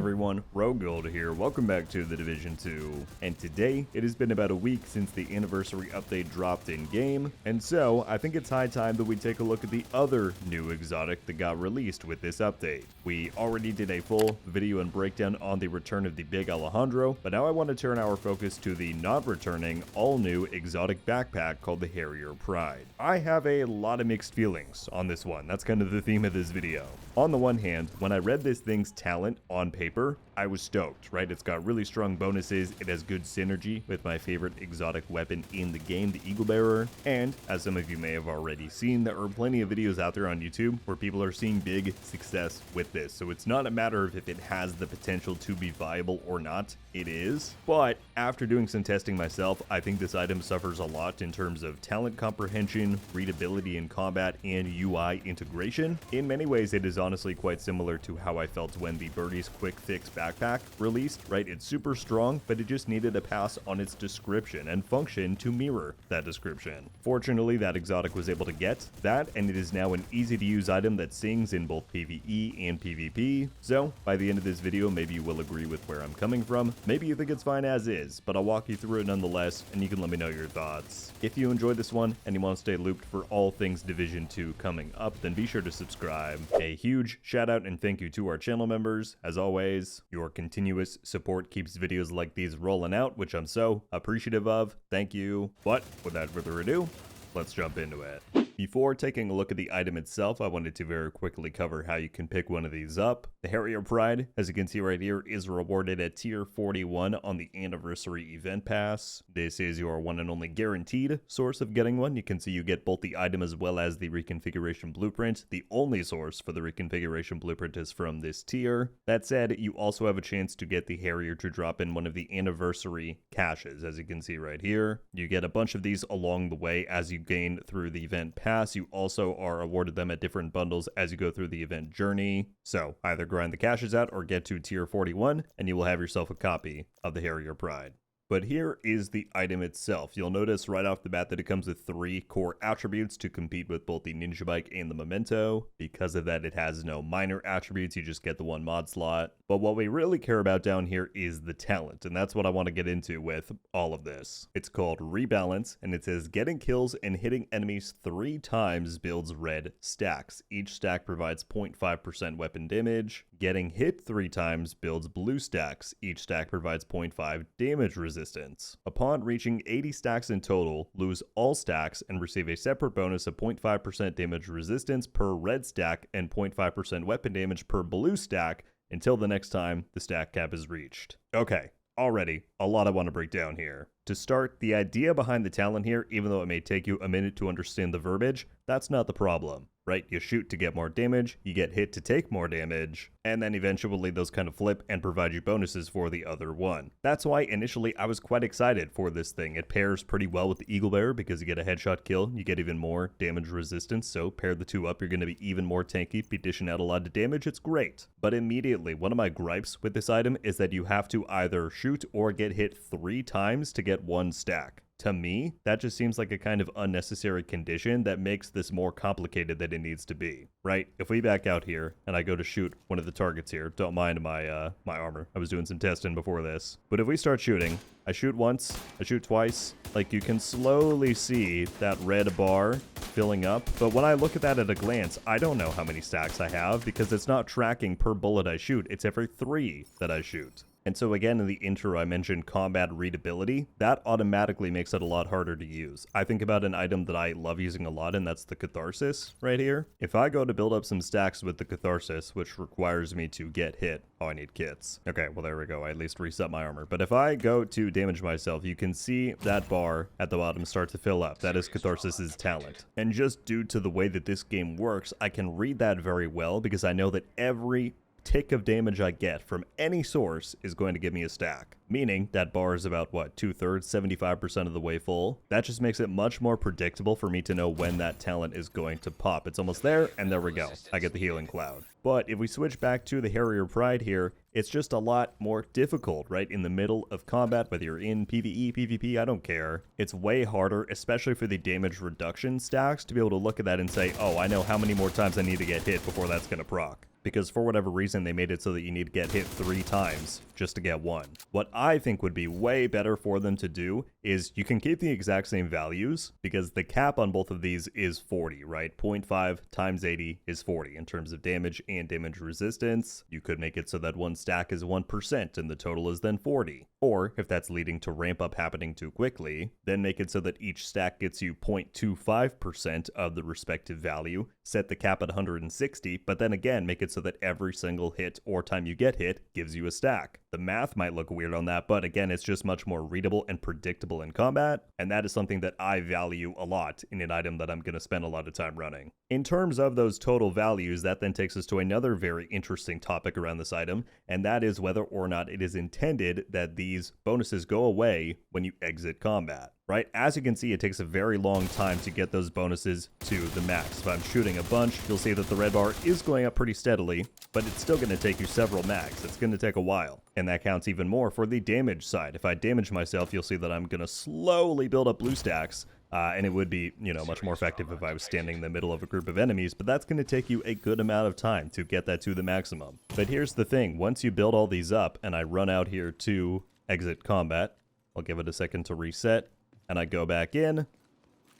everyone, RogueGold here. Welcome back to the Division 2. And today, it has been about a week since the anniversary update dropped in-game, and so I think it's high time that we take a look at the other new exotic that got released with this update. We already did a full video and breakdown on the return of the Big Alejandro, but now I want to turn our focus to the not-returning, all-new exotic backpack called the Harrier Pride. I have a lot of mixed feelings on this one. That's kind of the theme of this video. On the one hand, when I read this thing's talent on paper, I was stoked, right? It's got really strong bonuses, it has good synergy with my favorite exotic weapon in the game, the Eagle Bearer, and as some of you may have already seen, there are plenty of videos out there on YouTube where people are seeing big success with this, so it's not a matter of if it has the potential to be viable or not, it is. But after doing some testing myself, I think this item suffers a lot in terms of talent comprehension, readability in combat, and UI integration. In many ways, it is honestly quite similar to how I felt when the Birdie's Quick Fix backpack released, right? It's super strong, but it just needed a pass on its description and function to mirror that description. Fortunately, that exotic was able to get that, and it is now an easy to use item that sings in both PvE and PvP. So by the end of this video, maybe you will agree with where I'm coming from. Maybe you think it's fine as is, but I'll walk you through it nonetheless, and you can let me know your thoughts. If you enjoyed this one and you want to stay looped for all things Division 2 coming up, then be sure to subscribe. A huge shout out and thank you to our channel members. As always, your continuous support keeps videos like these rolling out, which I'm so appreciative of. Thank you. But without further ado, let's jump into it. Before taking a look at the item itself, I wanted to very quickly cover how you can pick one of these up. The Harrier Pride, as you can see right here, is rewarded at tier 41 on the Anniversary Event Pass. This is your one and only guaranteed source of getting one. You can see you get both the item as well as the reconfiguration blueprint. The only source for the reconfiguration blueprint is from this tier. That said, you also have a chance to get the Harrier to drop in one of the Anniversary caches, as you can see right here. You get a bunch of these along the way as you gain through the event pass. You also are awarded them at different bundles as you go through the event journey. So either grind the caches out or get to tier 41 and you will have yourself a copy of the Harrier Pride. But here is the item itself. You'll notice right off the bat that it comes with 3 core attributes to compete with both the Ninja Bike and the Memento. Because of that, it has no minor attributes, you just get the 1 mod slot. But what we really care about down here is the talent, and that's what I want to get into with all of this. It's called Rebalance, and it says getting kills and hitting enemies 3 times builds red stacks. Each stack provides 0.5% weapon damage. Getting hit 3 times builds blue stacks. Each stack provides 0.5 damage resistance. Upon reaching 80 stacks in total, lose all stacks and receive a separate bonus of 0.5% damage resistance per red stack and 0.5% weapon damage per blue stack until the next time the stack cap is reached. Okay, already a lot I want to break down here. To start, the idea behind the talent here, even though it may take you a minute to understand the verbiage, that's not the problem, right? You shoot to get more damage, you get hit to take more damage, and then eventually those kind of flip and provide you bonuses for the other one. That's why initially I was quite excited for this thing. It pairs pretty well with the Eagle Bearer because you get a headshot kill, you get even more damage resistance, so pair the two up, you're going to be even more tanky, be dishing out a lot of damage, it's great. But immediately, one of my gripes with this item is that you have to either shoot or get hit 3 times to get 1 stack. To me, that just seems like a kind of unnecessary condition that makes this more complicated than it needs to be, right? If we back out here and I go to shoot one of the targets here, don't mind my my armor. I was doing some testing before this. But if we start shooting, I shoot once, I shoot twice, like you can slowly see that red bar filling up. But when I look at that at a glance, I don't know how many stacks I have because it's not tracking per bullet I shoot. It's every 3 that I shoot. And so again, in the intro, I mentioned combat readability. That automatically makes it a lot harder to use. I think about an item that I love using a lot, and that's the Catharsis right here. If I go to build up some stacks with the Catharsis, which requires me to get hit, oh, I need kits. Okay, well, there we go. I at least reset my armor. But if I go to damage myself, you can see that bar at the bottom start to fill up. That is Catharsis's talent. And just due to the way that this game works, I can read that very well because I know that every tick of damage I get from any source is going to give me a stack. Meaning that bar is about, what, 2/3, 75% of the way full. That just makes it much more predictable for me to know when that talent is going to pop. It's almost there, and there we go. I get the healing cloud. But if we switch back to the Harrier Pride here, it's just a lot more difficult, right? In the middle of combat, whether you're in PvE, PvP, I don't care. It's way harder, especially for the damage reduction stacks, to be able to look at that and say, oh, I know how many more times I need to get hit before that's going to proc. because for whatever reason they made it so that you need to get hit 3 times just to get 1. What I think would be way better for them to do is you can keep the exact same values, because the cap on both of these is 40, right? 0.5 times 80 is 40 in terms of damage and damage resistance. You could make it so that one stack is 1% and the total is then 40. Or if that's leading to ramp up happening too quickly, then make it so that each stack gets you 0.25% of the respective value, set the cap at 160, but then again make it so that every single hit or time you get hit gives you a stack. The math might look weird on that, but again, it's just much more readable and predictable in combat, and that is something that I value a lot in an item that I'm going to spend a lot of time running. In terms of those total values, that then takes us to another very interesting topic around this item, and that is whether or not it is intended that these bonuses go away when you exit combat. Right? As you can see, it takes a very long time to get those bonuses to the max. If I'm shooting a bunch, you'll see that the red bar is going up pretty steadily, but it's still going to take you several max. It's going to take a while. And that counts even more for the damage side. If I damage myself, you'll see that I'm going to slowly build up blue stacks. And it would be, much more effective if I was standing in the middle of a group of enemies, but that's going to take you a good amount of time to get that to the maximum. But here's the thing. Once you build all these up, and I run out here to exit combat, I'll give it a second to reset, and I go back in,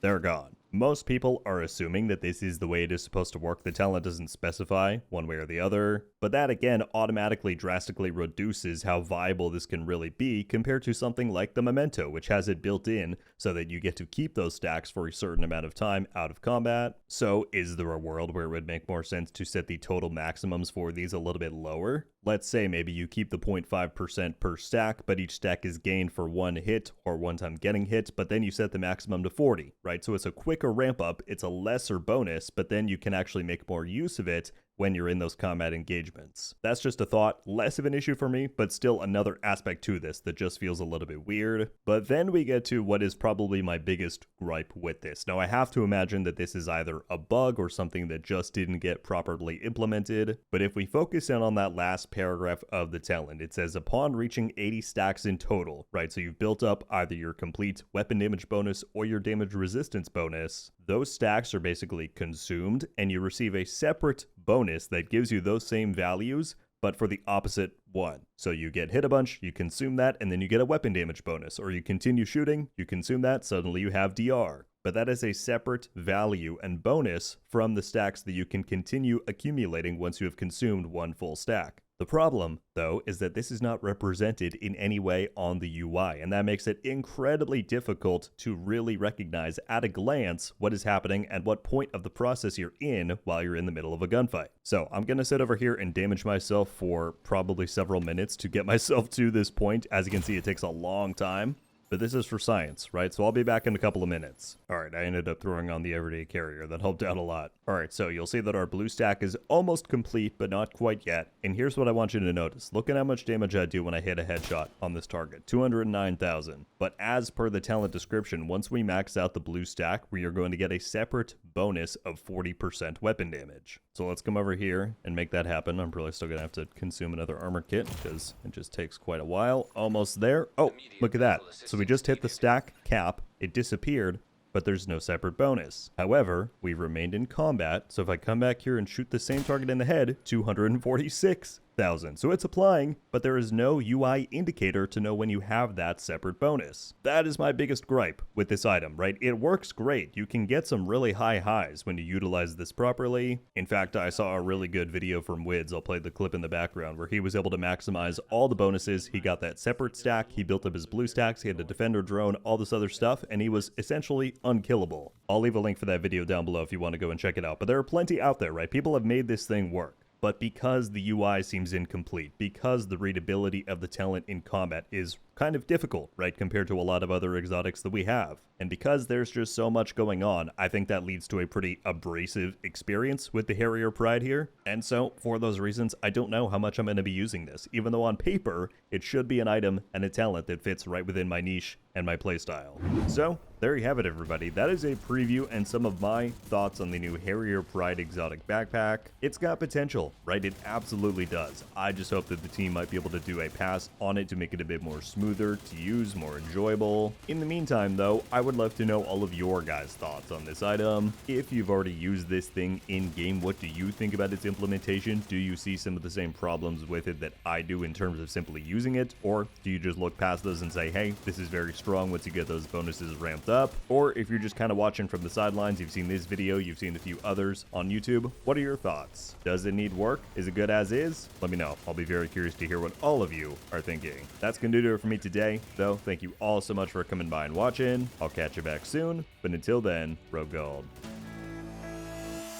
they're gone. Most people are assuming that this is the way it is supposed to work. The talent doesn't specify one way or the other, but that again automatically drastically reduces how viable this can really be compared to something like the Memento, which has it built in so that you get to keep those stacks for a certain amount of time out of combat. So is there a world where it would make more sense to set the total maximums for these a little bit lower? Let's say maybe you keep the 0.5% per stack, but each stack is gained for 1 hit or 1 time getting hit, but then you set the maximum to 40, right? So it's a quicker ramp up, it's a lesser bonus, but then you can actually make more use of it when you're in those combat engagements. That's just a thought, less of an issue for me, but still another aspect to this that just feels a little bit weird. But then we get to what is probably my biggest gripe with this. Now, I have to imagine that this is either a bug or something that just didn't get properly implemented, but if we focus in on that last paragraph of the talent, it says upon reaching 80 stacks in total, right? So you've built up either your complete weapon damage bonus or your damage resistance bonus. Those stacks are basically consumed, and you receive a separate bonus that gives you those same values, but for the opposite one. So you get hit a bunch, you consume that, and then you get a weapon damage bonus, or you continue shooting, you consume that, suddenly you have DR. But that is a separate value and bonus from the stacks that you can continue accumulating once you have consumed 1 full stack. The problem, though, is that this is not represented in any way on the UI, and that makes it incredibly difficult to really recognize at a glance what is happening and what point of the process you're in while you're in the middle of a gunfight. So I'm going to sit over here and damage myself for probably several minutes to get myself to this point. As you can see, it takes a long time. But this is for science, right? So I'll be back in a couple of minutes. All right, I ended up throwing on the everyday carrier. That helped out a lot. All right, so you'll see that our blue stack is almost complete, but not quite yet. And here's what I want you to notice. Look at how much damage I do when I hit a headshot on this target, 209,000. But as per the talent description, once we max out the blue stack, we are going to get a separate bonus of 40% weapon damage. So let's come over here and make that happen. I'm probably still gonna have to consume another armor kit because it just takes quite a while. Almost there. Oh, look at that. So we just hit the stack cap, it disappeared, but there's no separate bonus. However, we remained in combat, so if I come back here and shoot the same target in the head, 246,000. So it's applying, but there is no UI indicator to know when you have that separate bonus. That is my biggest gripe with this item, right? It works great. You can get some really high highs when you utilize this properly. In fact, I saw a really good video from Wids, I'll play the clip in the background, where he was able to maximize all the bonuses. He got that separate stack, he built up his blue stacks, he had a defender drone, all this other stuff, and he was essentially unkillable. I'll leave a link for that video down below if you want to go and check it out, but there are plenty out there, right? People have made this thing work. But because the UI seems incomplete, because the readability of the talent in combat is kind of difficult, right, compared to a lot of other exotics that we have, and because there's just so much going on, I think that leads to a pretty abrasive experience with the Harrier Pride here. And so, for those reasons, I don't know how much I'm going to be using this, even though on paper, it should be an item and a talent that fits right within my niche and my playstyle. So, there you have it, everybody. That is a preview and some of my thoughts on the new Harrier Pride Exotic backpack. It's got potential, right? It absolutely does. I just hope that the team might be able to do a pass on it to make it a bit more smoother to use, more enjoyable. In the meantime, though, I would love to know all of your guys' thoughts on this item. If you've already used this thing in-game, what do you think about its implementation? Do you see some of the same problems with it that I do in terms of simply using it? Or do you just look past those and say, hey, this is very strong once you get those bonuses ramped up? Or if you're just kind of watching from the sidelines, you've seen this video, you've seen a few others on YouTube, what are your thoughts? Does it need work? Is it good as is? Let me know. I'll be very curious to hear what all of you are thinking. That's going to do it for me today, though. Thank you all so much for coming by and watching. I'll catch you back soon, but until then, RogueGold.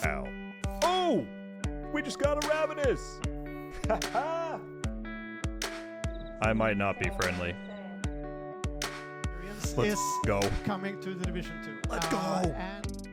Ow. Oh! We just got a Ravenous! Haha! I might not be friendly. Let's go. Coming to the Division 2. Let's go! And